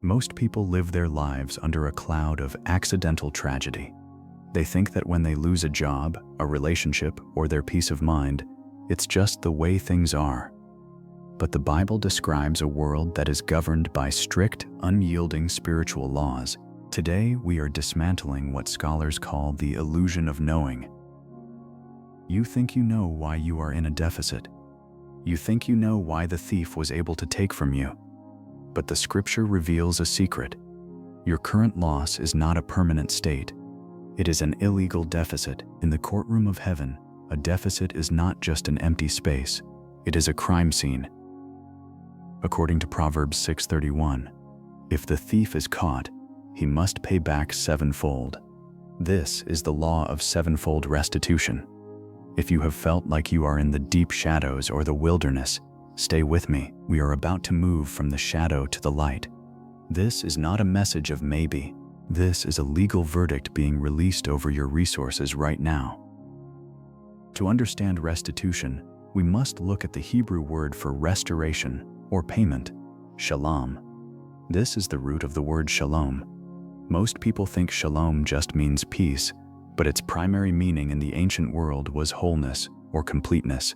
Most people live their lives under a cloud of accidental tragedy. They think that when they lose a job, a relationship, or their peace of mind, it's just the way things are. But the Bible describes a world that is governed by strict, unyielding spiritual laws. Today, we are dismantling what scholars call the illusion of knowing. You think you know why you are in a deficit. You think you know why the thief was able to take from you. But the scripture reveals a secret. Your current loss is not a permanent state. It is an illegal deficit. In the courtroom of heaven, a deficit is not just an empty space. It is a crime scene. According to Proverbs 6:31, if the thief is caught, he must pay back sevenfold. This is the law of sevenfold restitution. If you have felt like you are in the deep shadows or the wilderness, stay with me. We are about to move from the shadow to the light. This is not a message of maybe. This is a legal verdict being released over your resources right now. To understand restitution, we must look at the Hebrew word for restoration or payment, shalom. This is the root of the word shalom. Most people think shalom just means peace, but its primary meaning in the ancient world was wholeness or completeness.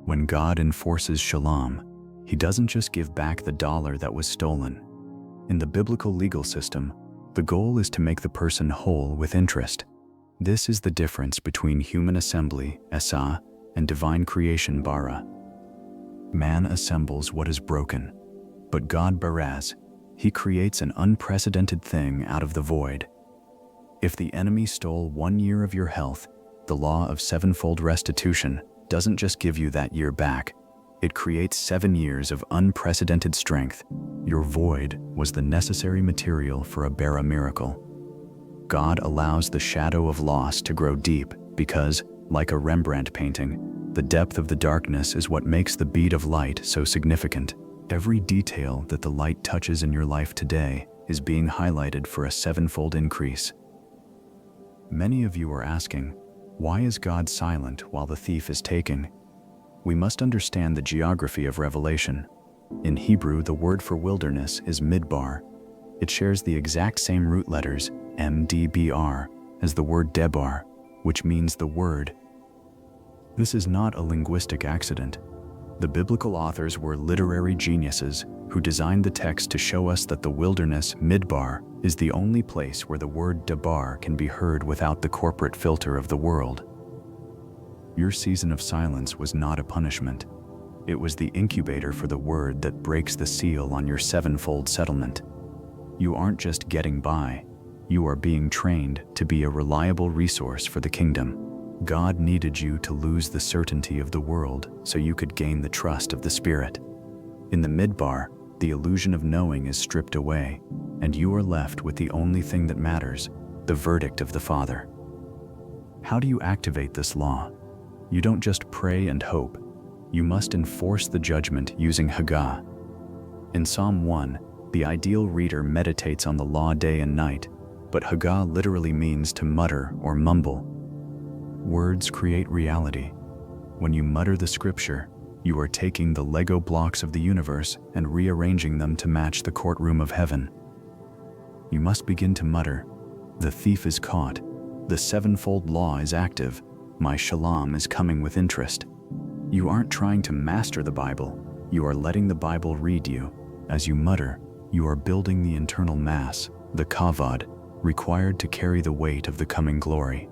When God enforces shalom, He doesn't just give back the dollar that was stolen. In the biblical legal system, the goal is to make the person whole with interest. This is the difference between human assembly, Esa, and divine creation, Bara. Man assembles what is broken, but God Baraz, He creates an unprecedented thing out of the void. If the enemy stole 1 year of your health, the law of sevenfold restitution doesn't just give you that year back. It creates 7 years of unprecedented strength. Your void was the necessary material for a Bara miracle. God allows the shadow of loss to grow deep because, like a Rembrandt painting, the depth of the darkness is what makes the bead of light so significant. Every detail that the light touches in your life today is being highlighted for a sevenfold increase. Many of you are asking, why is God silent while the thief is taking? We must understand the geography of Revelation. In Hebrew, the word for wilderness is midbar. It shares the exact same root letters, MDBR, as the word Debar, which means the word. This is not a linguistic accident. The biblical authors were literary geniuses who designed the text to show us that the wilderness, midbar, is the only place where the word Debar can be heard without the corporate filter of the world. Your season of silence was not a punishment. It was the incubator for the word that breaks the seal on your sevenfold settlement. You aren't just getting by. You are being trained to be a reliable resource for the kingdom. God needed you to lose the certainty of the world so you could gain the trust of the Spirit. In the midbar, the illusion of knowing is stripped away, and you are left with the only thing that matters, the verdict of the Father. How do you activate this law? You don't just pray and hope. You must enforce the judgment using Haggah. In Psalm 1, the ideal reader meditates on the law day and night, but Haggah literally means to mutter or mumble. Words create reality. When you mutter the scripture, you are taking the Lego blocks of the universe and rearranging them to match the courtroom of heaven. You must begin to mutter, the thief is caught, the sevenfold law is active, my shalom is coming with interest. You aren't trying to master the Bible, you are letting the Bible read you. As you mutter, you are building the internal mass, the kavod, required to carry the weight of the coming glory.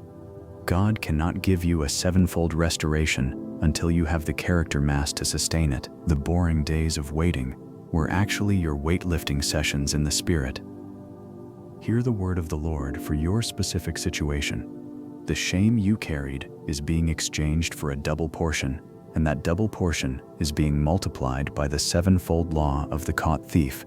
God cannot give you a sevenfold restoration until you have the character mass to sustain it. The boring days of waiting were actually your weightlifting sessions in the Spirit. Hear the word of the Lord for your specific situation. The shame you carried is being exchanged for a double portion, and that double portion is being multiplied by the sevenfold law of the caught thief.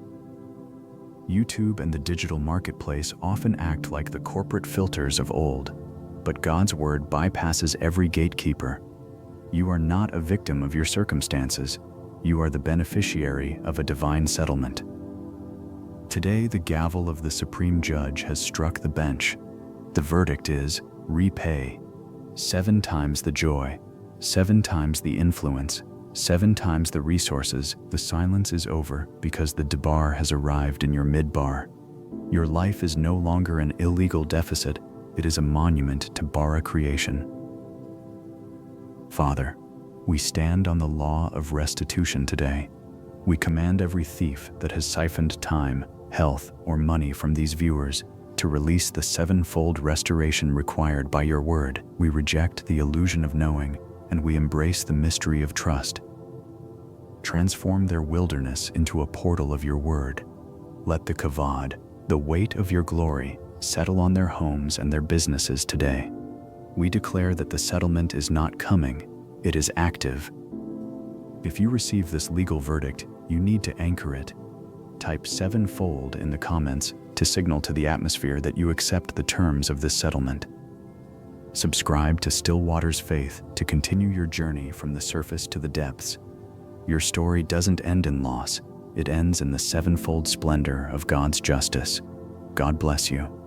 YouTube and the digital marketplace often act like the corporate filters of old, but God's word bypasses every gatekeeper. You are not a victim of your circumstances. You are the beneficiary of a divine settlement. Today, the gavel of the Supreme Judge has struck the bench. The verdict is, repay. 7 times the joy, 7 times the influence, 7 times the resources, the silence is over because the debar has arrived in your midbar. Your life is no longer an illegal deficit, it is a monument to Bara creation. Father, we stand on the law of restitution today. We command every thief that has siphoned time, health, or money from these viewers to release the 7-fold restoration required by your word. We reject the illusion of knowing, and we embrace the mystery of trust. Transform their wilderness into a portal of your word. Let the kavod, the weight of your glory, settle on their homes and their businesses today. We declare that the settlement is not coming, it is active. If you receive this legal verdict, you need to anchor it. Type 7-fold in the comments to signal to the atmosphere that you accept the terms of this settlement. Subscribe to Stillwater's Faith to continue your journey from the surface to the depths. Your story doesn't end in loss, it ends in the 7-fold splendor of God's justice. God bless you.